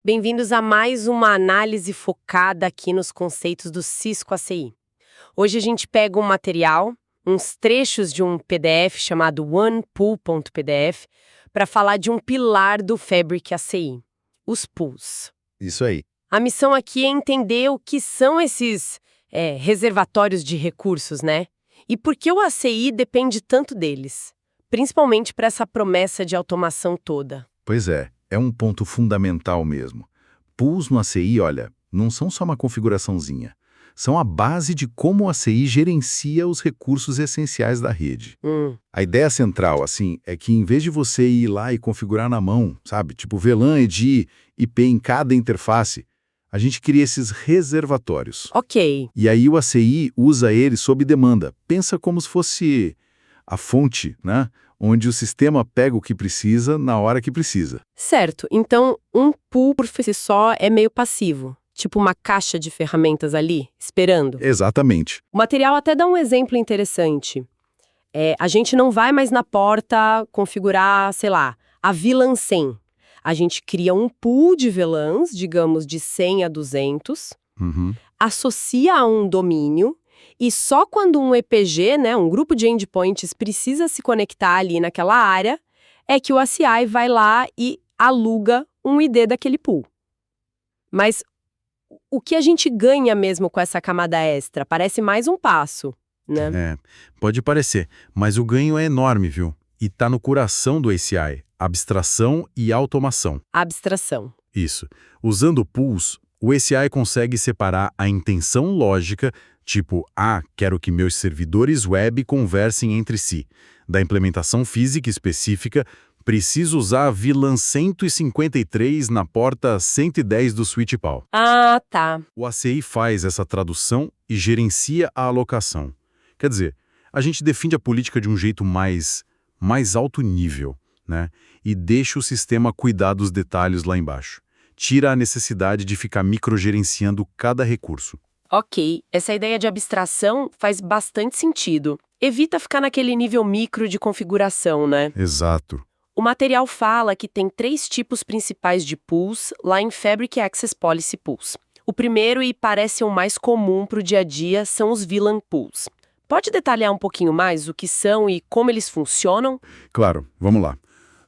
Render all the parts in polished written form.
Bem-vindos a mais uma análise focada aqui nos conceitos do Cisco ACI. Hoje a gente pega um material, uns trechos de um PDF chamado OnePool.pdf, para falar de um pilar do Fabric ACI, os pools. Isso aí. A missão aqui é entender o que são esses reservatórios de recursos, né? E por que o ACI depende tanto deles, principalmente para essa promessa de automação toda. Pois é um ponto fundamental mesmo. Pools no ACI, olha, não são só uma configuraçãozinha. São a base de como o ACI gerencia os recursos essenciais da rede. A ideia central, assim, é que em vez de você ir lá e configurar na mão, sabe, tipo VLAN, EDI, IP em cada interface, a gente cria esses reservatórios. Ok. E aí o ACI usa eles sob demanda. Pensa como se fosse a fonte, né? Onde o sistema pega o que precisa na hora que precisa. Certo. Então, um pool por si só é meio passivo. Tipo uma caixa de ferramentas ali, esperando. Exatamente. O material até dá um exemplo interessante. A gente não vai mais na porta configurar, sei lá, a VLAN 100. A gente cria um pool de VLANs, digamos, de 100 a 200, associa a um domínio, e só quando um EPG, né, um grupo de endpoints, precisa se conectar ali naquela área, é que o ACI vai lá e aluga um ID daquele pool. Mas o que a gente ganha mesmo com essa camada extra? Parece mais um passo, né? Pode parecer, mas o ganho é enorme, viu? E tá no coração do ACI, abstração e automação. Abstração. Isso. Usando pools, o ACI consegue separar a intenção lógica, tipo, quero que meus servidores web conversem entre si, da implementação física específica, preciso usar a VLAN 153 na porta 110 do switch PAL. Ah, tá. O ACI faz essa tradução e gerencia a alocação. Quer dizer, a gente define a política de um jeito mais alto nível, né? E deixa o sistema cuidar dos detalhes lá embaixo. Tira a necessidade de ficar microgerenciando cada recurso. Ok, essa ideia de abstração faz bastante sentido. Evita ficar naquele nível micro de configuração, né? Exato. O material fala que tem 3 tipos principais de pools lá em Fabric Access Policy Pools. O primeiro, e parece o mais comum para o dia a dia, são os VLAN pools. Pode detalhar um pouquinho mais o que são e como eles funcionam? Claro, vamos lá.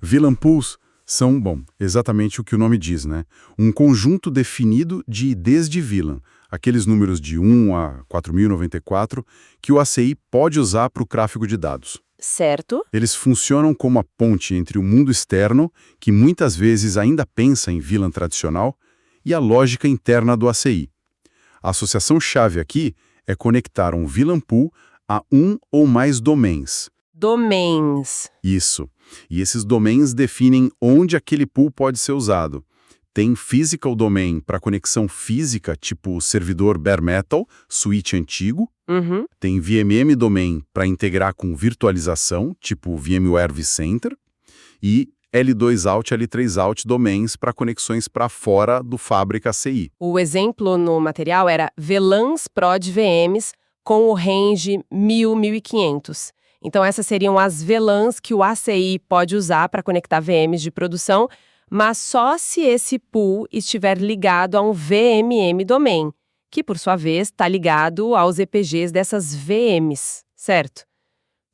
VLAN pools são, exatamente o que o nome diz, né? Um conjunto definido de IDs de VLAN, aqueles números de 1 a 4094, que o ACI pode usar para o tráfego de dados. Certo. Eles funcionam como a ponte entre o mundo externo, que muitas vezes ainda pensa em VLAN tradicional, e a lógica interna do ACI. A associação-chave aqui é conectar um VLAN pool a um ou mais domains. Domains. Isso. E esses domains definem onde aquele pool pode ser usado. Tem physical domain para conexão física, tipo servidor bare metal, switch antigo. Tem VMM domain para integrar com virtualização, tipo VMware vCenter. E L2Out, L3Out domains para conexões para fora do Fabric ACI. O exemplo no material era VLANs prod VMs com o range 1000, 1500. Então essas seriam as VLANs que o ACI pode usar para conectar VMs de produção, mas só se esse pool estiver ligado a um VMM domain, que por sua vez está ligado aos EPGs dessas VMs, certo?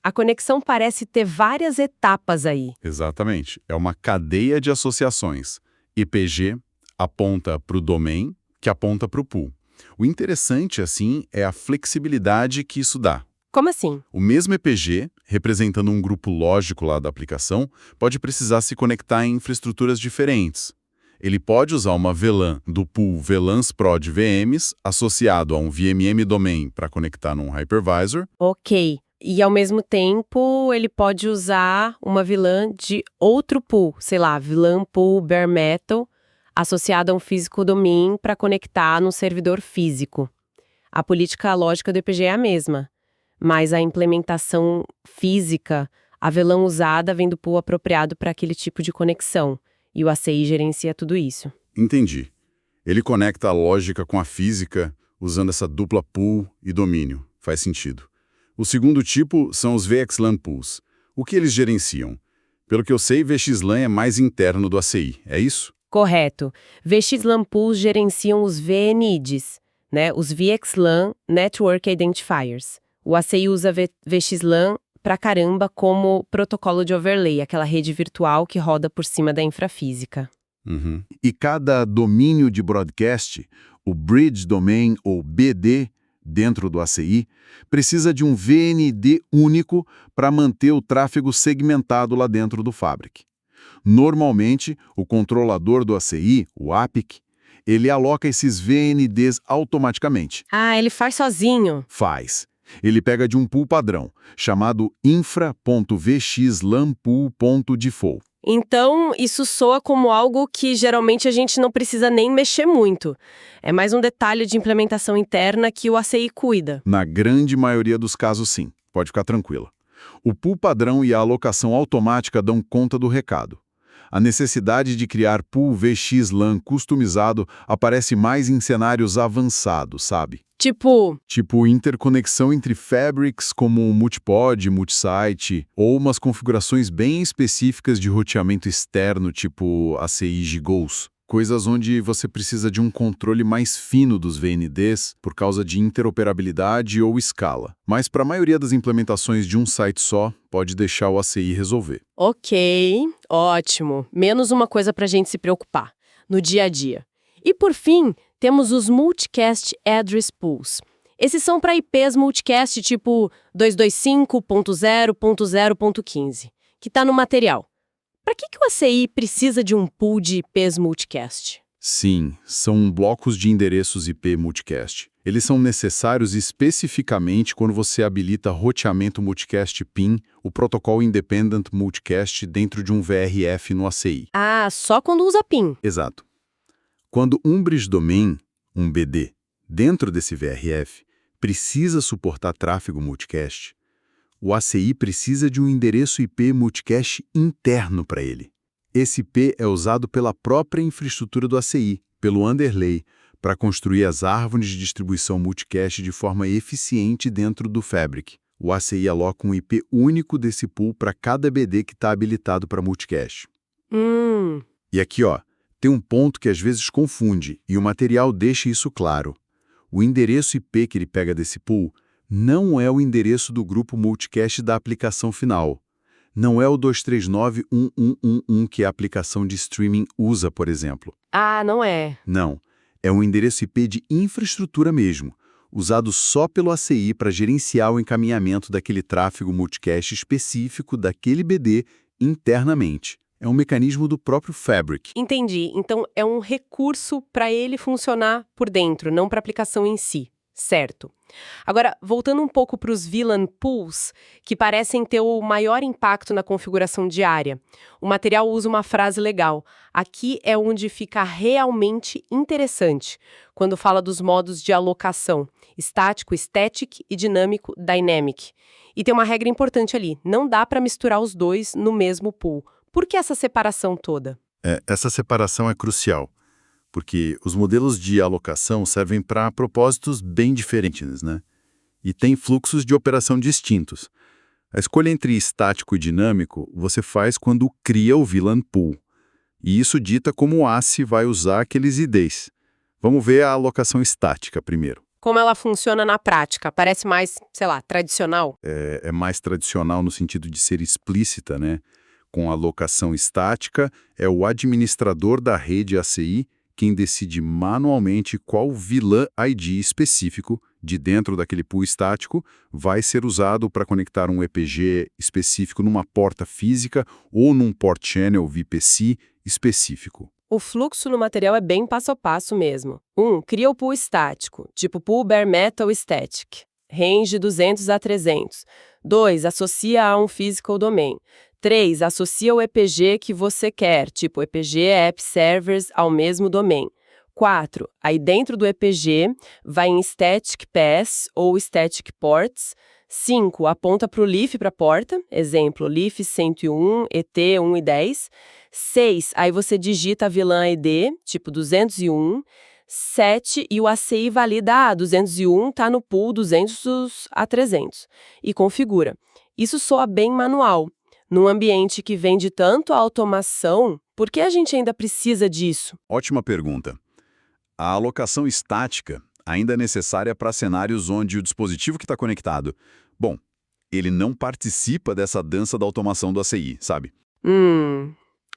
A conexão parece ter várias etapas aí. Exatamente. É uma cadeia de associações. EPG aponta para o domain, que aponta para o pool. O interessante, assim, é a flexibilidade que isso dá. Como assim? O mesmo EPG, representando um grupo lógico lá da aplicação, pode precisar se conectar em infraestruturas diferentes. Ele pode usar uma VLAN do pool VLANs prod VMs associado a um VMM domain para conectar num hypervisor. Ok. E, ao mesmo tempo, ele pode usar uma VLAN de outro pool, sei lá, VLAN pool bare metal, associada a um físico domain para conectar no servidor físico. A política lógica do EPG é a mesma, mas a implementação física, a VLAN usada vem do pool apropriado para aquele tipo de conexão, e o ACI gerencia tudo isso. Entendi. Ele conecta a lógica com a física usando essa dupla pool e domínio. Faz sentido. O segundo tipo são os VXLAN pools. O que eles gerenciam? Pelo que eu sei, VXLAN é mais interno do ACI, é isso? Correto. VXLAN pools gerenciam os VNIDs, né? Os VXLAN Network Identifiers. O ACI usa VXLAN pra caramba como protocolo de overlay, aquela rede virtual que roda por cima da infrafísica. E cada domínio de broadcast, o Bridge Domain ou BD, dentro do ACI, precisa de um VND único para manter o tráfego segmentado lá dentro do Fabric. Normalmente, o controlador do ACI, o APIC, ele aloca esses VNDs automaticamente. Ah, ele faz sozinho. Faz. Ele pega de um pool padrão, chamado infra.vxlanpool.default. Então, isso soa como algo que geralmente a gente não precisa nem mexer muito. É mais um detalhe de implementação interna que o ACI cuida. Na grande maioria dos casos, sim. Pode ficar tranquila. O pool padrão e a alocação automática dão conta do recado. A necessidade de criar pool VXLAN customizado aparece mais em cenários avançados, sabe? Tipo, Interconexão entre fabrics como multipod, multisite, ou umas configurações bem específicas de roteamento externo, tipo ACI Gigous. Coisas onde você precisa de um controle mais fino dos VNDs por causa de interoperabilidade ou escala. Mas para a maioria das implementações de um site só, pode deixar o ACI resolver. ok, ótimo. Menos uma coisa pra gente se preocupar, no dia a dia. E por fim, temos os Multicast Address Pools. Esses são para IPs multicast tipo 225.0.0.15, que está no material. Para que o ACI precisa de um pool de IPs multicast? Sim, são blocos de endereços IP multicast. Eles são necessários especificamente quando você habilita roteamento multicast PIN, o protocolo Independent Multicast dentro de um VRF no ACI. Ah, só quando usa PIN. Exato. Quando um Bridge Domain, um BD, dentro desse VRF, precisa suportar tráfego multicast, o ACI precisa de um endereço IP multicast interno para ele. Esse IP é usado pela própria infraestrutura do ACI, pelo underlay, para construir as árvores de distribuição multicast de forma eficiente dentro do Fabric. O ACI aloca um IP único desse pool para cada BD que está habilitado para multicast. E aqui, tem um ponto que às vezes confunde, e o material deixa isso claro. O endereço IP que ele pega desse pool não é o endereço do grupo multicast da aplicação final. Não é o 239.1111 que a aplicação de streaming usa, por exemplo. Ah, não é. Não. É um endereço IP de infraestrutura mesmo, usado só pelo ACI para gerenciar o encaminhamento daquele tráfego multicast específico daquele BD internamente. É um mecanismo do próprio Fabric. Entendi. Então, é um recurso para ele funcionar por dentro, não para a aplicação em si. Certo. Agora, voltando um pouco para os VLAN pools, que parecem ter o maior impacto na configuração diária. O material usa uma frase legal. Aqui é onde fica realmente interessante, quando fala dos modos de alocação, estático, static e dinâmico, dynamic. E tem uma regra importante ali, não dá para misturar os dois no mesmo pool. Por que essa separação toda? Essa separação é crucial, porque os modelos de alocação servem para propósitos bem diferentes, né? E tem fluxos de operação distintos. A escolha entre estático e dinâmico você faz quando cria o VLAN pool. E isso dita como o ACI vai usar aqueles IDs. Vamos ver a alocação estática primeiro. Como ela funciona na prática? Parece mais, sei lá, tradicional? É mais tradicional no sentido de ser explícita, né? Com a alocação estática, é o administrador da rede ACI quem decide manualmente qual VLAN ID específico de dentro daquele pool estático vai ser usado para conectar um EPG específico numa porta física ou num port channel VPC específico. O fluxo no material é bem passo a passo mesmo. 1. Cria o pool estático, tipo pool bare metal static, range 200 a 300. 2. Associa a um physical domain. 3. Associa o EPG que você quer, tipo EPG App Servers ao mesmo domain. 4. Aí dentro do EPG, vai em Static Pass ou Static Ports. 5. Aponta para o leaf para a porta, exemplo, leaf 101, ET 1 e 10. 6. Aí você digita a VLAN ID, tipo 201. 7. E o ACI valida, 201 está no pool 200 a 300. E configura. Isso soa bem manual. Num ambiente que vende tanto a automação, por que a gente ainda precisa disso? Ótima pergunta. A alocação estática ainda é necessária para cenários onde o dispositivo que está conectado, bom, ele não participa dessa dança da automação do ACI, sabe?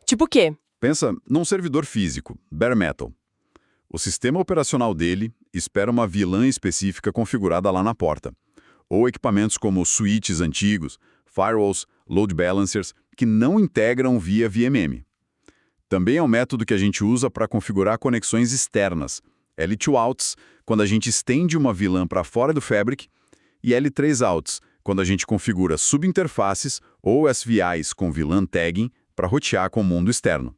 Tipo o quê? Pensa num servidor físico, bare metal. O sistema operacional dele espera uma vilã específica configurada lá na porta. Ou equipamentos como switches antigos, firewalls, load balancers, que não integram via VMM. Também é um método que a gente usa para configurar conexões externas, L2Outs, quando a gente estende uma VLAN para fora do Fabric, e L3Outs, quando a gente configura subinterfaces ou SVIs com VLAN tagging para rotear com o mundo externo.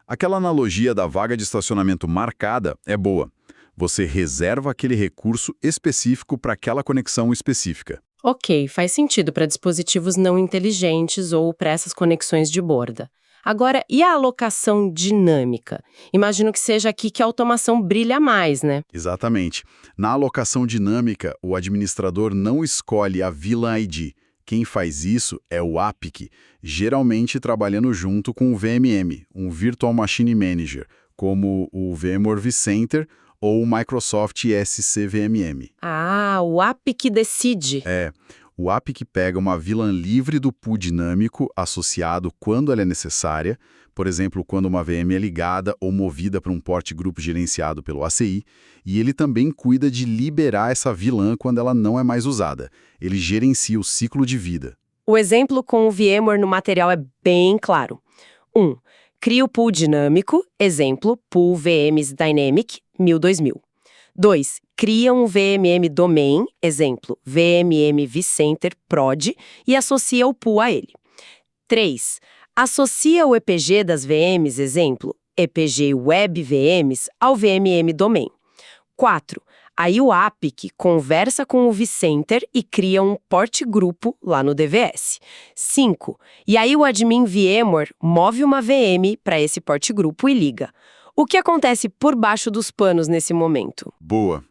Aquela analogia da vaga de estacionamento marcada é boa. Você reserva aquele recurso específico para aquela conexão específica. Ok, faz sentido para dispositivos não inteligentes ou para essas conexões de borda. Agora, e a alocação dinâmica? Imagino que seja aqui que a automação brilha mais, né? Exatamente. Na alocação dinâmica, o administrador não escolhe a VLAN ID. Quem faz isso é o APIC, geralmente trabalhando junto com o VMM, um Virtual Machine Manager, como o VMware vCenter ou o Microsoft SCVMM. Ah, o APIC decide. O APIC pega uma VLAN livre do pool dinâmico associado quando ela é necessária, por exemplo, quando uma VM é ligada ou movida para um port group gerenciado pelo ACI, e ele também cuida de liberar essa VLAN quando ela não é mais usada. Ele gerencia o ciclo de vida. O exemplo com o VMware no material é bem claro. 1. Cria o pool dinâmico, exemplo, pool VMs Dynamic 1000-2000. 2. Cria um VMM domain, exemplo, VMM vCenter Prod, e associa o pool a ele. 3. Associa o EPG das VMs, exemplo, EPG Web VMs, ao VMM domain. 4. Aí o APIC conversa com o vCenter e cria um port grupo lá no DVS. 5. E aí o admin VMware move uma VM para esse port grupo e liga. O que acontece por baixo dos panos nesse momento? Boa.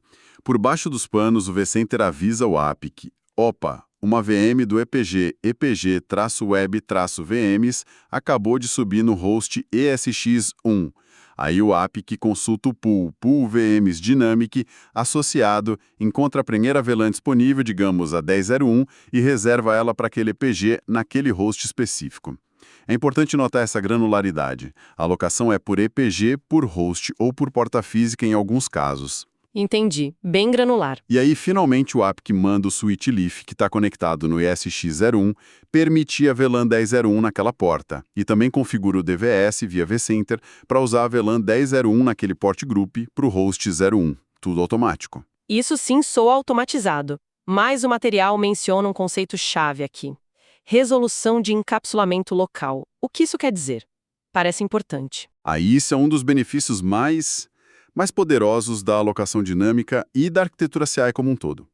Por baixo dos panos, o vCenter avisa o APIC. Opa, uma VM do EPG EPG-Web-VMs acabou de subir no host ESX1. Aí o APIC consulta o pool VMs Dynamic associado, encontra a primeira VLAN disponível, digamos a 10.01, e reserva ela para aquele EPG naquele host específico. É importante notar essa granularidade. A alocação é por EPG, por host ou por porta física em alguns casos. Entendi. Bem granular. E aí, finalmente, o APIC manda o switch leaf, que está conectado no ESX01, permitir a VLAN 10.01 naquela porta. E também configura o DVS via vCenter para usar a VLAN 10.01 naquele port group para o host 01. Tudo automático. Isso sim soa automatizado. Mas o material menciona um conceito-chave aqui. Resolução de encapsulamento local. O que isso quer dizer? Parece importante. Aí isso é um dos benefícios mais poderosos da alocação dinâmica e da arquitetura CI como um todo.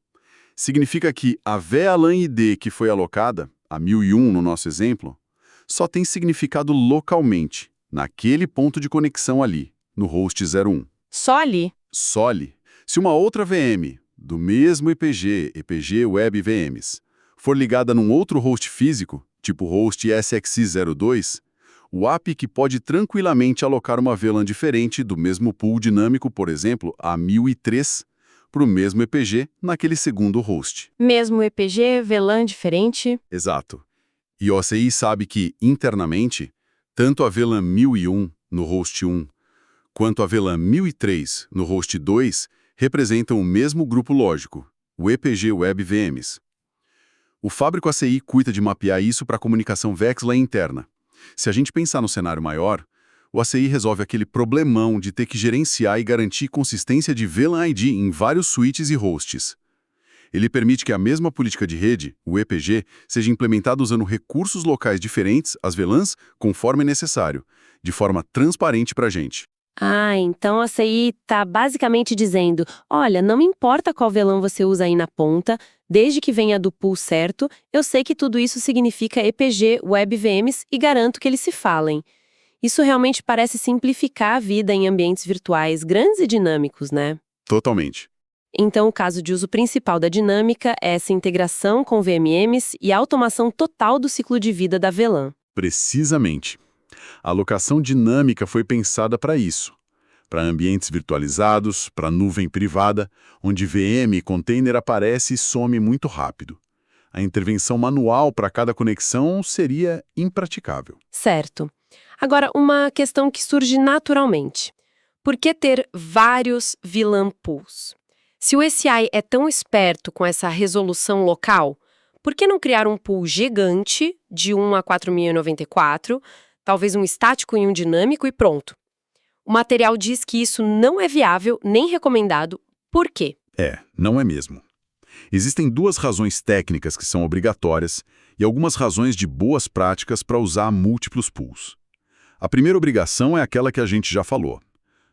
Significa que a VLAN ID que foi alocada, a 1001 no nosso exemplo, só tem significado localmente, naquele ponto de conexão ali, no host 01. Só ali. Só ali. Se uma outra VM, do mesmo EPG Web VMs, for ligada num outro host físico, tipo host SXI02, o APIC pode tranquilamente alocar uma VLAN diferente do mesmo pool dinâmico, por exemplo, a 1003, para o mesmo EPG naquele segundo host. Mesmo EPG, VLAN diferente? Exato. E o ACI sabe que, internamente, tanto a VLAN 1001 no host 1, quanto a VLAN 1003 no host 2 representam o mesmo grupo lógico, o EPG Web VMs. O fábrico ACI cuida de mapear isso para a comunicação VXLAN interna. Se a gente pensar no cenário maior, o ACI resolve aquele problemão de ter que gerenciar e garantir consistência de VLAN ID em vários switches e hosts. Ele permite que a mesma política de rede, o EPG, seja implementada usando recursos locais diferentes, as VLANs, conforme necessário, de forma transparente para a gente. Ah, então a CI está basicamente dizendo, olha, não me importa qual VLAN você usa aí na ponta, desde que venha do pool certo, eu sei que tudo isso significa EPG, Web VMs e garanto que eles se falem. Isso realmente parece simplificar a vida em ambientes virtuais grandes e dinâmicos, né? Totalmente. Então, o caso de uso principal da dinâmica é essa integração com VMMs e a automação total do ciclo de vida da VLAN. Precisamente. A alocação dinâmica foi pensada para isso. Para ambientes virtualizados, para nuvem privada, onde VM e container aparece e some muito rápido. A intervenção manual para cada conexão seria impraticável. Certo. Agora, uma questão que surge naturalmente. Por que ter vários VLAN pools? Se o SI é tão esperto com essa resolução local, por que não criar um pool gigante de 1 a 4094, talvez um estático e um dinâmico e pronto? O material diz que isso não é viável nem recomendado. Por quê? Não é mesmo. Existem duas razões técnicas que são obrigatórias e algumas razões de boas práticas para usar múltiplos pools. A primeira obrigação é aquela que a gente já falou.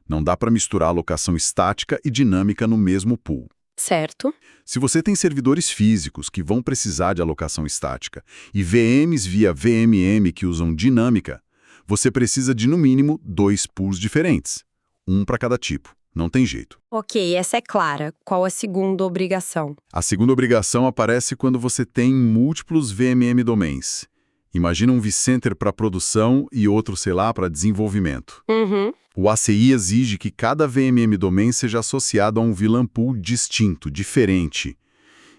Não dá para misturar alocação estática e dinâmica no mesmo pool. Certo. Se você tem servidores físicos que vão precisar de alocação estática e VMs via VMM que usam dinâmica, você precisa de, no mínimo, 2 pools diferentes. Um para cada tipo. Não tem jeito. Ok, essa é clara. Qual a segunda obrigação? A segunda obrigação aparece quando você tem múltiplos VMM domains. Imagina um vCenter para produção e outro, sei lá, para desenvolvimento. O ACI exige que cada VMM domain seja associado a um VLAN pool distinto, diferente.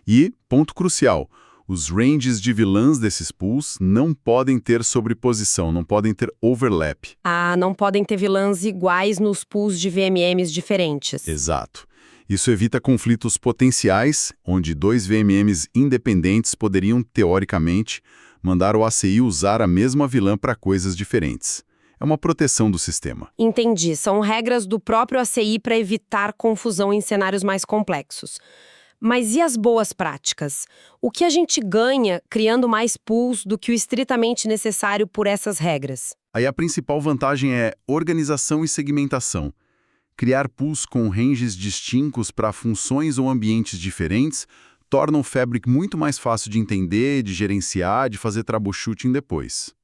E, ponto crucial, os ranges de VLANs desses pools não podem ter sobreposição, não podem ter overlap. Não podem ter VLANs iguais nos pools de VMMs diferentes. Exato. Isso evita conflitos potenciais, onde 2 VMMs independentes poderiam, teoricamente, mandar o ACI usar a mesma VLAN para coisas diferentes. É uma proteção do sistema. Entendi. São regras do próprio ACI para evitar confusão em cenários mais complexos. Mas e as boas práticas? O que a gente ganha criando mais pools do que o estritamente necessário por essas regras? Aí a principal vantagem é organização e segmentação. Criar pools com ranges distintos para funções ou ambientes diferentes torna o Fabric muito mais fácil de entender, de gerenciar, de fazer troubleshooting depois.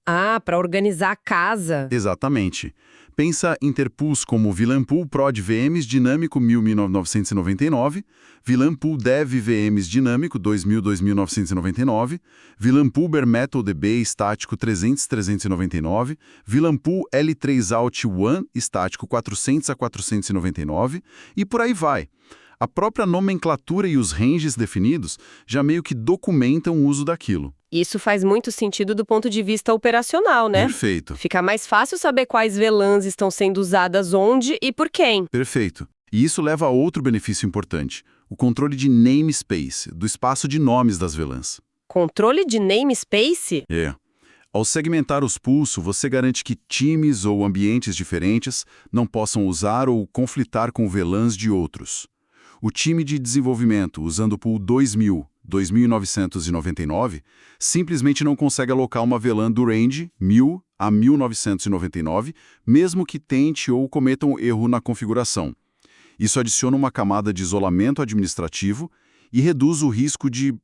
Para organizar a casa. Exatamente. Pensa em ter pools como VLAN Pool Prod VMs Dinâmico 1000-1999, VLAN Pool Dev VMs Dinâmico 2000-2999, VLAN Pool Bare Metal DB Estático 300-399, VLAN Pool L3 Out One Estático 400-499 e por aí vai. A própria nomenclatura e os ranges definidos já meio que documentam o uso daquilo. Isso faz muito sentido do ponto de vista operacional, né? Perfeito. Fica mais fácil saber quais VLANs estão sendo usadas onde e por quem. Perfeito. E isso leva a outro benefício importante, o controle de namespace, do espaço de nomes das VLANs. Controle de namespace? Ao segmentar os pools, você garante que times ou ambientes diferentes não possam usar ou conflitar com VLANs de outros. O time de desenvolvimento, usando o pool 2000, 2999, simplesmente não consegue alocar uma VLAN do range 1000 a 1999, mesmo que tente ou cometa um erro na configuração. Isso adiciona uma camada de isolamento administrativo e reduz o risco de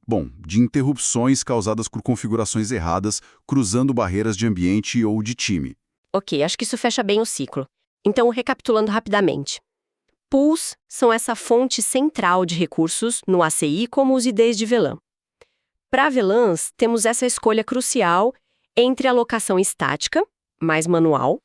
interrupções causadas por configurações erradas, cruzando barreiras de ambiente ou de time. Ok, acho que isso fecha bem o ciclo. Então, recapitulando rapidamente. Pools são essa fonte central de recursos no ACI como os IDs de VLAN. Para VLANs, temos essa escolha crucial entre a alocação estática, mais manual,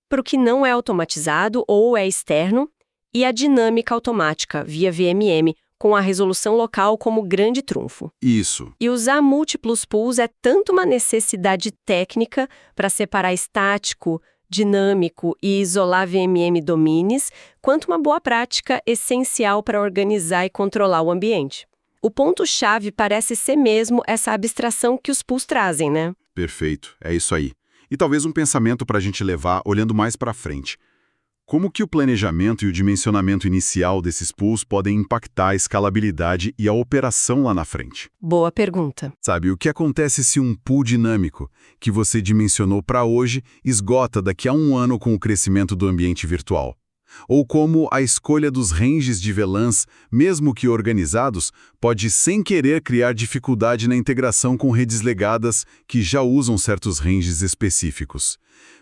para o que não é automatizado ou é externo, e a dinâmica automática, via VMM, com a resolução local como grande trunfo. Isso. E usar múltiplos pools é tanto uma necessidade técnica para separar estático, dinâmico e isolar VMM domines, quanto uma boa prática essencial para organizar e controlar o ambiente. O ponto-chave parece ser mesmo essa abstração que os pools trazem, né? Perfeito, é isso aí. E talvez um pensamento para a gente levar olhando mais para frente. Como que o planejamento e o dimensionamento inicial desses pools podem impactar a escalabilidade e a operação lá na frente? Boa pergunta. Sabe, o que acontece se um pool dinâmico que você dimensionou para hoje esgota daqui a um ano com o crescimento do ambiente virtual? Ou como a escolha dos ranges de VLANs, mesmo que organizados, pode sem querer criar dificuldade na integração com redes legadas que já usam certos ranges específicos.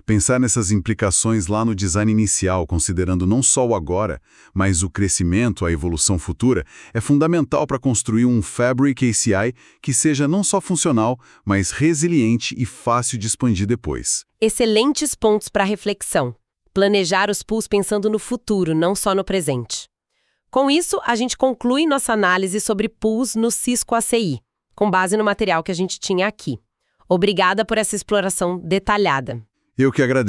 Pensar nessas implicações lá no design inicial, considerando não só o agora, mas o crescimento, a evolução futura, é fundamental para construir um Fabric ACI que seja não só funcional, mas resiliente e fácil de expandir depois. Excelentes pontos para reflexão. Planejar os pools pensando no futuro, não só no presente. Com isso, a gente conclui nossa análise sobre pools no Cisco ACI, com base no material que a gente tinha aqui. Obrigada por essa exploração detalhada. Eu que agradeço.